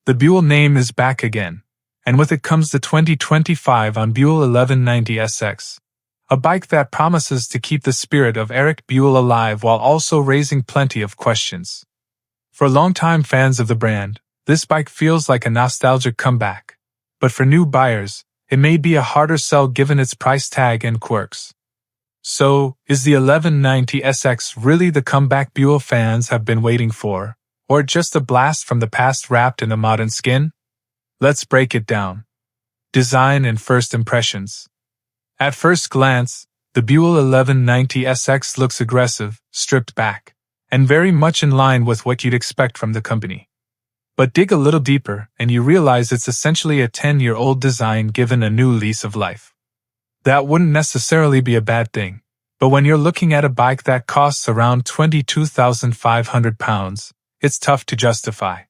The Buell name is back again, and with it comes the 2025 on Buell 1190SX, a bike that promises to keep the spirit of Eric Buell alive while also raising plenty of questions. For longtime fans of the brand, this bike feels like a nostalgic comeback, but for new buyers, it may be a harder sell given its price tag and quirks. So, is the 1190SX really the comeback Buell fans have been waiting for, or just a blast from the past wrapped in a modern skin? Let's break it down. Design and first impressions. At first glance, the Buell 1190SX looks aggressive, stripped back, and very much in line with what you'd expect from the company. But dig a little deeper and you realize it's essentially a 10-year-old design given a new lease of life. That wouldn't necessarily be a bad thing, but when you're looking at a bike that costs around £22,500, it's tough to justify.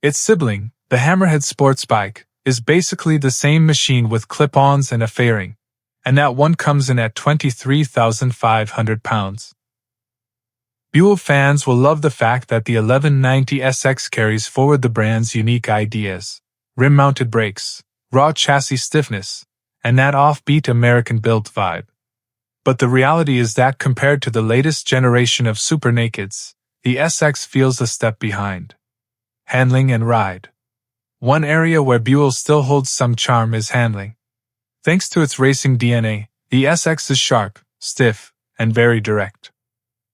Its sibling, the Hammerhead sports bike, is basically the same machine with clip-ons and a fairing, and that one comes in at £23,500. Buell fans will love the fact that the 1190SX carries forward the brand's unique ideas: rim-mounted brakes, raw chassis stiffness, and that offbeat American-built vibe. But the reality is that compared to the latest generation of super nakeds, the SX feels a step behind. Handling and ride. One area where Buell still holds some charm is handling. Thanks to its racing DNA, the SX is sharp, stiff, and very direct.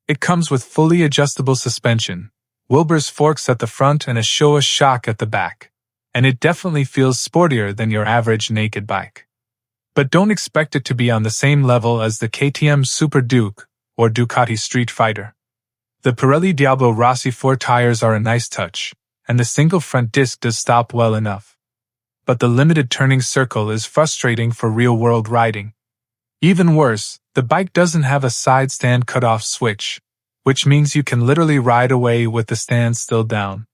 It comes with fully adjustable suspension, Wilbur's forks at the front and a Showa shock at the back, and it definitely feels sportier than your average naked bike. But don't expect it to be on the same level as the KTM Super Duke or Ducati Street Fighter. The Pirelli Diablo Rossi 4 tires are a nice touch, and the single front disc does stop well enough. But the limited turning circle is frustrating for real-world riding. Even worse, the bike doesn't have a side stand cutoff switch, which means you can literally ride away with the stand still down.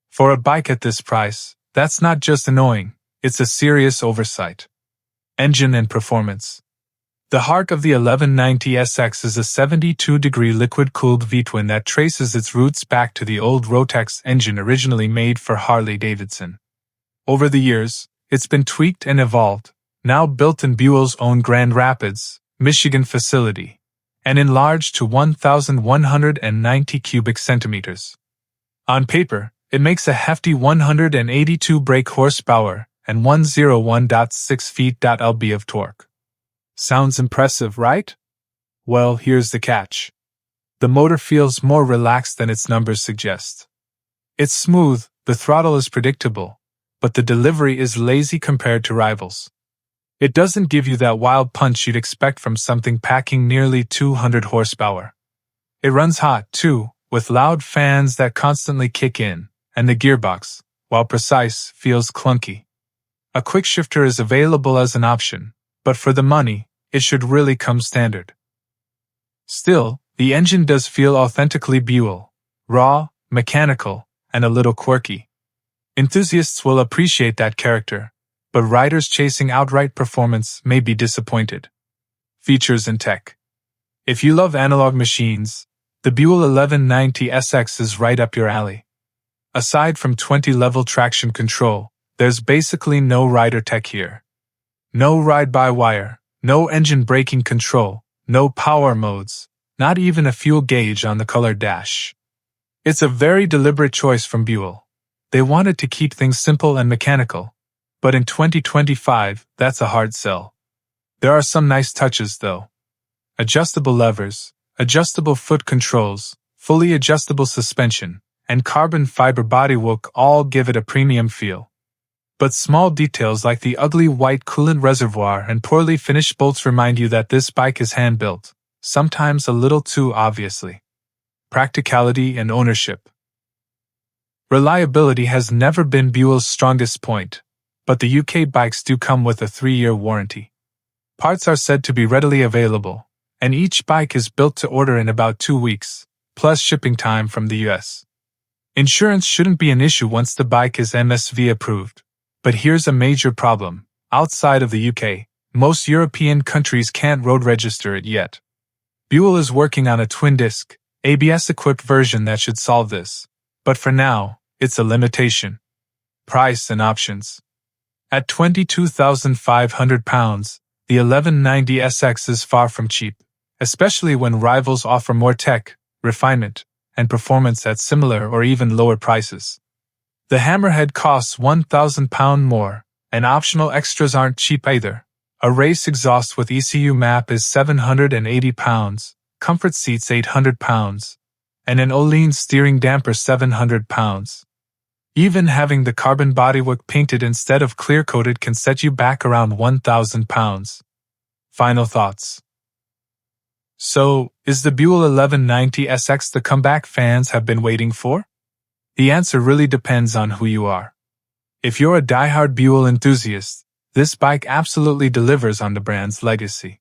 For a bike at this price, that's not just annoying, it's a serious oversight. Engine and performance. The heart of the 1190SX is a 72-degree liquid-cooled V-twin that traces its roots back to the old Rotax engine originally made for Harley-Davidson. Over the years, it's been tweaked and evolved, now built in Buell's own Grand Rapids, Michigan facility, and enlarged to 1,190 cubic centimeters. On paper, it makes a hefty 182 brake horsepower and 101.6 feet-lb of torque. Sounds impressive, right? Well, here's the catch. The motor feels more relaxed than its numbers suggest. It's smooth, the throttle is predictable, but the delivery is lazy compared to rivals. It doesn't give you that wild punch you'd expect from something packing nearly 200 horsepower. It runs hot, too, with loud fans that constantly kick in, and the gearbox, while precise, feels clunky. A quick shifter is available as an option, but for the money, it should really come standard. Still, the engine does feel authentically Buell, raw, mechanical, and a little quirky. Enthusiasts will appreciate that character, but riders chasing outright performance may be disappointed. Features and tech. If you love analog machines, the Buell 1190SX is right up your alley. Aside from 20-level traction control, there's basically no rider tech here. No ride-by-wire, no engine braking control, no power modes, not even a fuel gauge on the color dash. It's a very deliberate choice from Buell. They wanted to keep things simple and mechanical, but in 2025, that's a hard sell. There are some nice touches, though. Adjustable levers, adjustable foot controls, fully adjustable suspension, and carbon fiber bodywork all give it a premium feel. But small details like the ugly white coolant reservoir and poorly finished bolts remind you that this bike is hand-built, sometimes a little too obviously. Practicality and ownership. Reliability has never been Buell's strongest point, but the UK bikes do come with a 3-year warranty. Parts are said to be readily available, and each bike is built to order in about 2 weeks, plus shipping time from the US. Insurance shouldn't be an issue once the bike is MSV approved. But here's a major problem. Outside of the UK, most European countries can't road register it yet. Buell is working on a twin-disc, ABS-equipped version that should solve this. But for now, it's a limitation. Price and options. At £22,500, the 1190SX is far from cheap, especially when rivals offer more tech, refinement, and performance at similar or even lower prices. The Hammerhead costs £1,000 more, and optional extras aren't cheap either. A race exhaust with ECU map is £780, comfort seats £800, and an Olean steering damper £700. Even having the carbon bodywork painted instead of clear-coated can set you back around £1,000. Final thoughts. So, is the Buell 1190SX the comeback fans have been waiting for? The answer really depends on who you are. If you're a diehard Buell enthusiast, this bike absolutely delivers on the brand's legacy.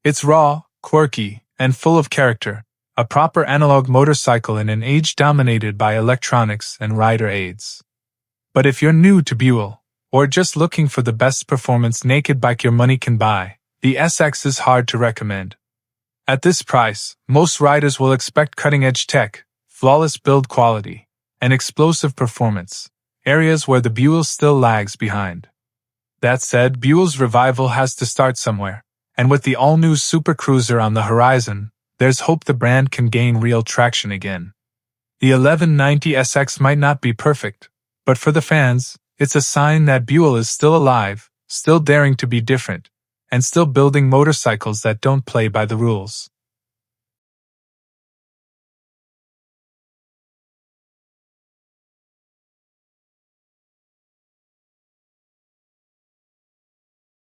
It's raw, quirky, and full of character, a proper analog motorcycle in an age dominated by electronics and rider aids. But if you're new to Buell, or just looking for the best performance naked bike your money can buy, the SX is hard to recommend. At this price, most riders will expect cutting-edge tech, flawless build quality, and explosive performance, areas where the Buell still lags behind. That said, Buell's revival has to start somewhere, and with the all-new Super Cruiser on the horizon, there's hope the brand can gain real traction again. The 1190SX might not be perfect, but for the fans, it's a sign that Buell is still alive, still daring to be different, and still building motorcycles that don't play by the rules.